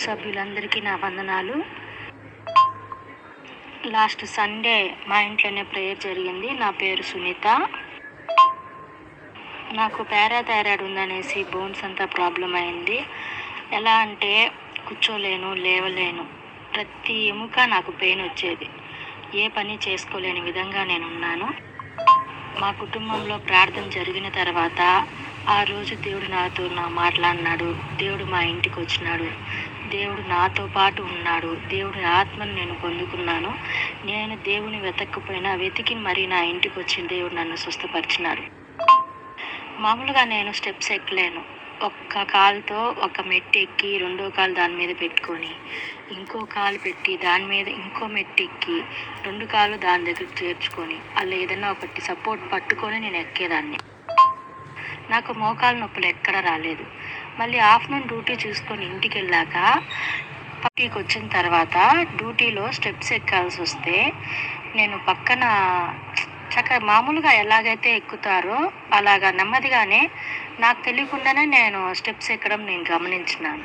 సభ్యులందరికీ నా వందనాలు. లాస్ట్ సండే మా ఇంట్లోనే ప్రేయర్ జరిగింది. నా పేరు సునీత. నాకు పారాథైరాయిడ్ ఉందనేసి బోన్స్ అంతా ప్రాబ్లం అయింది. ఎలా అంటే కూర్చోలేను, లేవలేను, ప్రతి ఎముక నాకు పెయిన్ వచ్చేది. ఏ పని చేసుకోలేని విధంగా నేనున్నాను. మా కుటుంబంలో ప్రార్థన జరిగిన తర్వాత ఆ రోజు దేవుడు నాతో మాట్లాడినాడు. దేవుడు మా ఇంటికి వచ్చినాడు. దేవుడు నాతో పాటు ఉన్నాడు. దేవుడి ఆత్మను నేను పొందుకున్నాను. నేను దేవుని వెతకపోయినా వెతికి మరి నా ఇంటికి వచ్చి దేవుడు నన్ను స్వస్థపరిచినాడు. మామూలుగా నేను స్టెప్స్ ఎక్కలేను. ఒక్క కాలుతో ఒక మెట్టు ఎక్కి రెండో కాలు దాని మీద పెట్టుకొని ఇంకో కాలు పెట్టి దాని మీద ఇంకో మెట్టు ఎక్కి రెండు కాళ్ళు దాని దగ్గరికి చేర్చుకొని అలా ఏదైనా ఒకటి సపోర్ట్ పట్టుకొని నేను ఎక్కేదాన్ని. నాకు మోకాలు నొప్పులు ఎక్కడ రాలేదు. మళ్ళీ ఆఫ్టర్నూన్ డ్యూటీ చూసుకొని ఇంటికి వెళ్ళాక పక్కకి వచ్చిన తర్వాత డ్యూటీలో స్టెప్స్ ఎక్కాల్సి వస్తే నేను పక్కన మామూలుగా ఎలాగైతే ఎక్కుతారో అలాగా నెమ్మదిగానే నాకు తెలియకుండానే నేను స్టెప్స్ ఎక్కడం నేను గమనించినాను.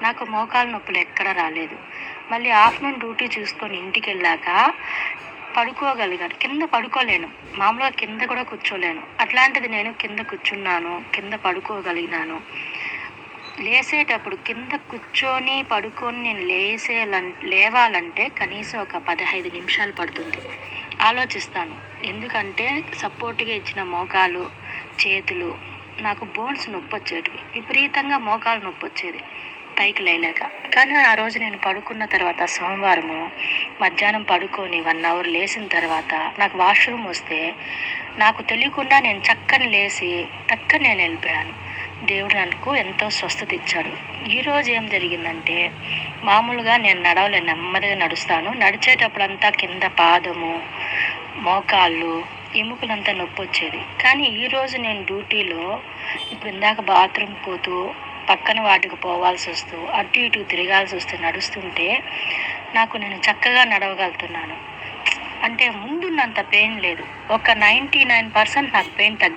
నాకు మోకాలు నొప్పులు ఎక్కడ రాలేదు. మళ్ళీ ఆఫ్టర్నూన్ డ్యూటీ చూసుకొని ఇంటికి వెళ్ళాక పడుకోగలిగాను. కింద పడుకోలేను, మామూలుగా కింద కూడా కూర్చోలేను. అట్లాంటిది నేను కింద కూర్చున్నాను, కింద పడుకోగలిగినాను. లేసేటప్పుడు కింద కూర్చొని పడుకొని నేను లేవాలంటే కనీసం ఒక 15 నిమిషాలు పడుతుంది. ఆలోచిస్తాను. ఎందుకంటే సపోర్ట్గా ఇచ్చిన మోకాలు, చేతులు, నాకు బోన్స్ నొప్పి వచ్చేటివి. విపరీతంగా మోకాలు నొప్పి వచ్చేది పైకి లేలేక. కానీ ఆ రోజు నేను పడుకున్న తర్వాత సోమవారము మధ్యాహ్నం పడుకొని 1 అవర్ లేచిన తర్వాత నాకు వాష్రూమ్ వస్తే నాకు తెలియకుండా నేను చక్కని లేచి నేను వెళ్ళిపోయాను. దేవుడు నాకు ఎంతో స్వస్థత ఇచ్చాడు. ఈరోజు ఏం జరిగిందంటే మామూలుగా నేను నడవలేను, నెమ్మదిగా నడుస్తాను. నడిచేటప్పుడంతా కింద పాదము, మోకాళ్ళు, ఎముకలంతా నొప్పి వచ్చేది. కానీ ఈరోజు నేను డ్యూటీలో ఇప్పుడు ఇందాక బాత్రూమ్ పోతూ పక్కన వాటికి పోవాల్సి వస్తూ అటు ఇటు తిరగాల్సి వస్తూ నడుస్తుంటే నేను చక్కగా నడవగలుగుతున్నాను. అంటే ముందున్నంత పెయిన్ లేదు. ఒక 99% నాకు పెయిన్ తగ్గిపోయింది.